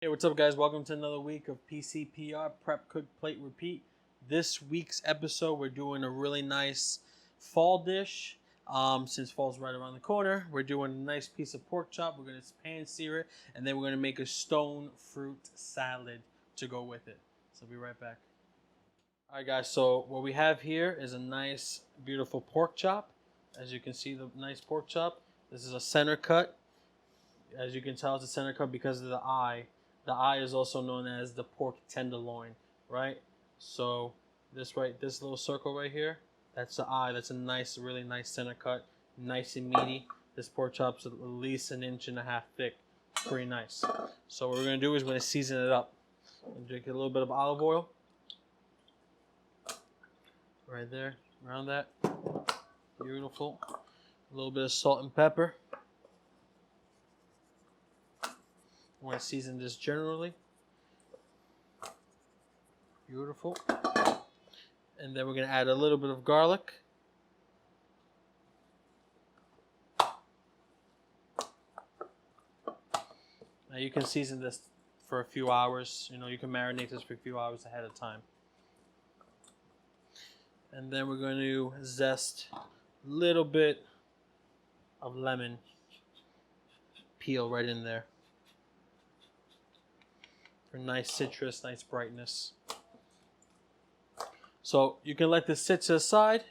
Hey, what's up, guys? Welcome to another week of PCPR, Prep, Cook, Plate, Repeat. This week's episode, we're doing a really nice fall dish. Since fall's right around the corner, we're doing a nice piece of pork chop. We're going to pan sear it, and then we're going to make a stone fruit salad to go with it. So I'll be right back. All right, guys, so what we have here is a nice, beautiful pork chop. As you can see, the nice pork chop. This is a center cut. As you can tell, it's a center cut because of the eye. The eye is also known as the pork tenderloin, right? So this little circle right here, that's the eye. That's a nice, really nice center cut, nice and meaty. This pork chop's at least 1.5 inches thick. It's pretty nice. So what we're gonna do is we're gonna season it up. Drink a little bit of olive oil, right there, around that. Beautiful. A little bit of salt and pepper. I want to season this generally. Beautiful. And then we're going to add a little bit of garlic. Now you can season this for a few hours. You can marinate this for a few hours ahead of time. And then we're going to zest a little bit of lemon peel right in there. For nice citrus, nice brightness. So you can let this sit to the side.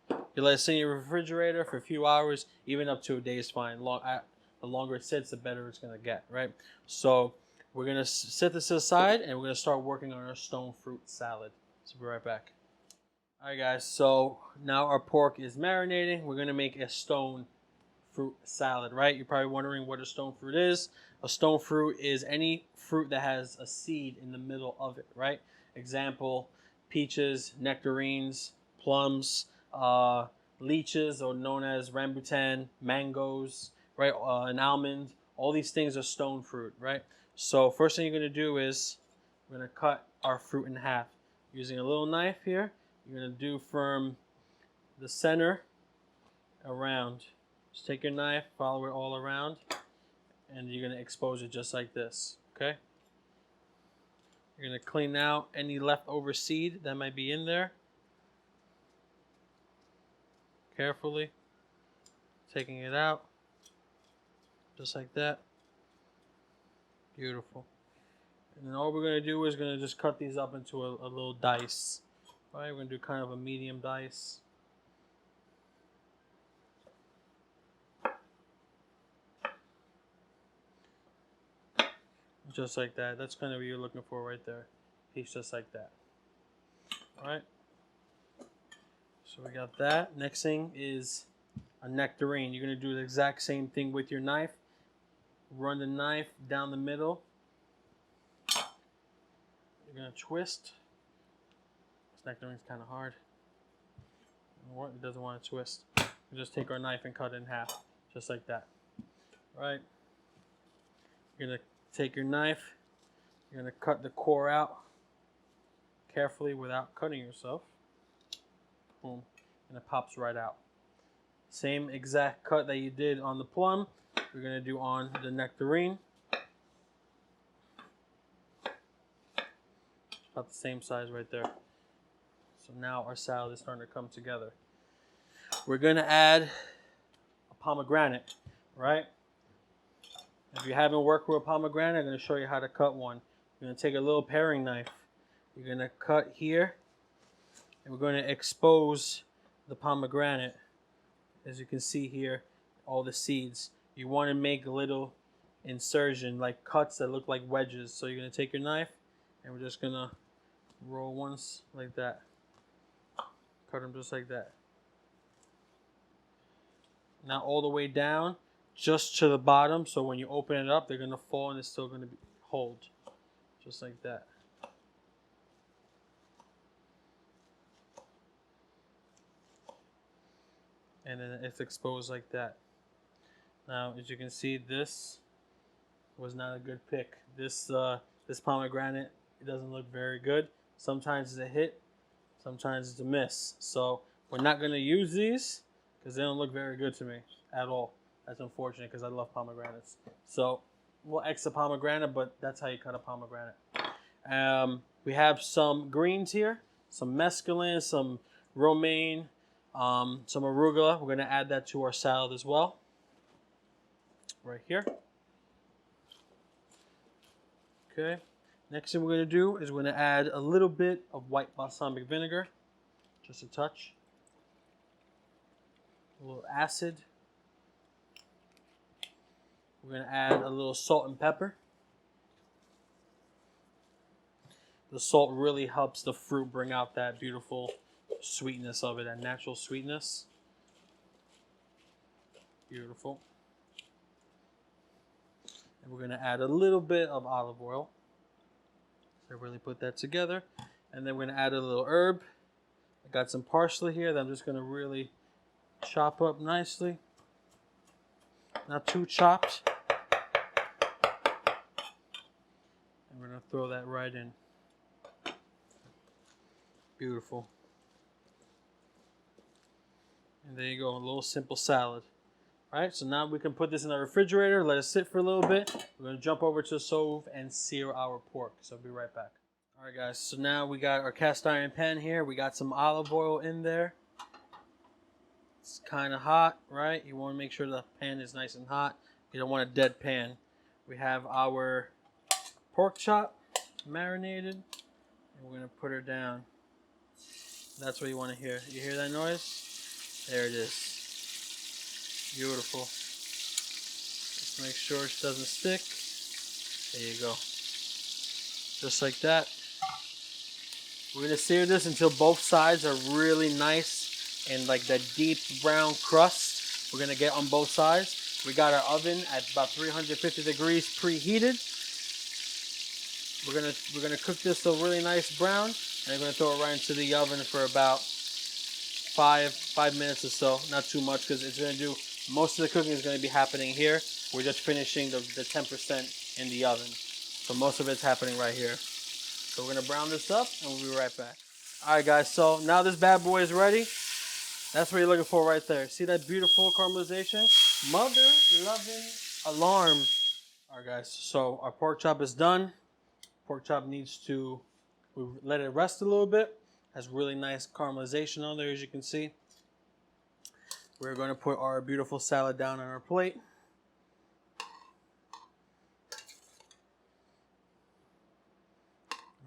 You let it sit in your refrigerator for a few hours, even up to a day is fine. The longer it sits, the better it's going to get, right? So we're going to sit this to the side, and we're going to start working on our stone fruit salad. So we'll be right back. All right, guys, so now our pork is marinating. We're going to make a stone fruit salad, right? You're probably wondering what a stone fruit is. A stone fruit is any fruit that has a seed in the middle of it, right? Example, peaches, nectarines, plums, lychees, or known as rambutan, mangoes, right? An almond. All these things are stone fruit, right? So first thing you're going to do is we're going to cut our fruit in half. Using a little knife here, you're going to do from the center around. Just take your knife, follow it all around, and you're going to expose it just like this, okay? You're going to clean out any leftover seed that might be in there. Carefully. Taking it out. Just like that. Beautiful. And then all we're going to do is going to just cut these up into a little dice. All right, we're going to do kind of a medium dice. Just like that. That's kind of what you're looking for right there. Piece just like that. Alright. So we got that. Next thing is a nectarine. You're going to do the exact same thing with your knife. Run the knife down the middle. You're going to twist. This nectarine's kind of hard. It doesn't want to twist. We just take our knife and cut it in half. Just like that. Alright. You're going to take your knife, you're going to cut the core out carefully without cutting yourself. Boom. And it pops right out. Same exact cut that you did on the plum, we're going to do on the nectarine. About the same size right there. So now our salad is starting to come together. We're going to add a pomegranate, right? If you haven't worked with a pomegranate, I'm going to show you how to cut one. You're going to take a little paring knife. You're going to cut here. And we're going to expose the pomegranate. As you can see here, all the seeds. You want to make a little insertion, like cuts that look like wedges. So you're going to take your knife, and we're just going to roll once like that. Cut them just like that. Now all the way down. Just to the bottom, so when you open it up, they're going to fall and it's still going to hold. Just like that. And then it's exposed like that. Now, as you can see, this was not a good pick. This pomegranate, it doesn't look very good. Sometimes it's a hit, sometimes it's a miss. So we're not going to use these because they don't look very good to me at all. That's unfortunate because I love pomegranates. So little extra pomegranate, but that's how you cut a pomegranate. We have some greens here, some mescalin, some romaine, some arugula. We're going to add that to our salad as well. Right here. Okay. Next thing we're going to do is we're going to add a little bit of white balsamic vinegar. Just a touch. A little acid. We're going to add a little salt and pepper. The salt really helps the fruit bring out that beautiful sweetness of it, that natural sweetness. Beautiful. And we're going to add a little bit of olive oil. So really put that together. And then we're going to add a little herb. I got some parsley here that I'm just going to really chop up nicely. Not too chopped. And we're going to throw that right in. Beautiful. And there you go, a little simple salad. All right, so now we can put this in the refrigerator, let it sit for a little bit. We're going to jump over to the stove and sear our pork. So I'll be right back. All right, guys, so now we got our cast iron pan here. We got some olive oil in there. It's kind of hot, right? You want to make sure the pan is nice and hot. You don't want a dead pan. We have our pork chop marinated, and we're going to put her down. That's what you want to hear. You hear that noise? There it is. Beautiful. Just make sure it doesn't stick. There you go. Just like that. We're going to sear this until both sides are really nice and like that deep brown crust we're going to get on both sides. We got our oven at about 350 degrees preheated. We're gonna cook this to a really nice brown, and we're gonna throw it right into the oven for about five minutes or so. Not too much, because it's gonna do most of the cooking is gonna be happening here. We're just finishing the 10% in the oven, so most of it's happening right here. So we're gonna brown this up, and we'll be right back. All right, guys. So now this bad boy is ready. That's what you're looking for right there. See that beautiful caramelization? Mother-loving alarm. All right, guys. So our pork chop is done. Pork chop needs to, we let it rest a little bit. Has really nice caramelization on there, as you can see. We're going to put our beautiful salad down on our plate.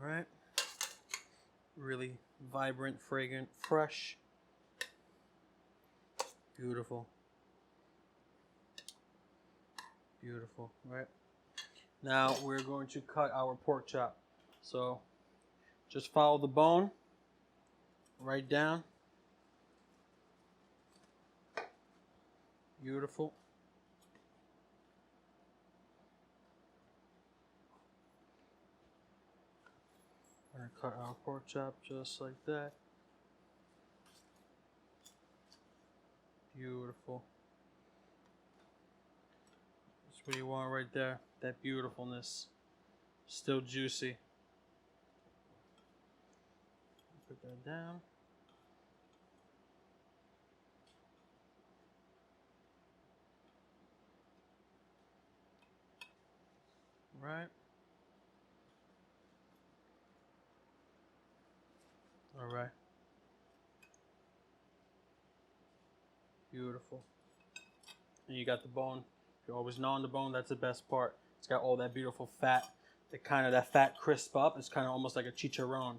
All right. Really vibrant, fragrant, fresh. Beautiful. Beautiful, right? Now we're going to cut our pork chop. So just follow the bone right down. Beautiful. We're going to cut our pork chop just like that. Beautiful. That's what you want right there. That beautifulness. Still juicy. Put that down. Right. All right. Beautiful. And you got the bone. You're always gnawing the bone. That's the best part. It's got all that beautiful fat. That fat crisp up. It's kind of almost like a chicharron,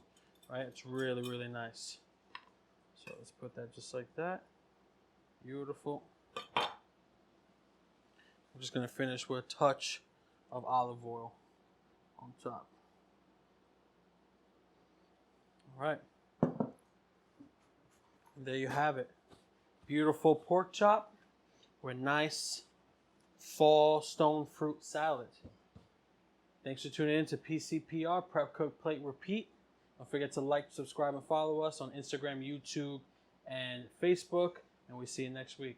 right? It's really, really nice. So let's put that just like that. Beautiful. I'm just going to finish with a touch of olive oil on top. All right. And there you have it. Beautiful pork chop with nice fall stone fruit salad. Thanks for tuning in to PCPR, Prep, Cook, Plate, Repeat. Don't forget to like, subscribe, and follow us on Instagram, YouTube, and Facebook. And we see you next week.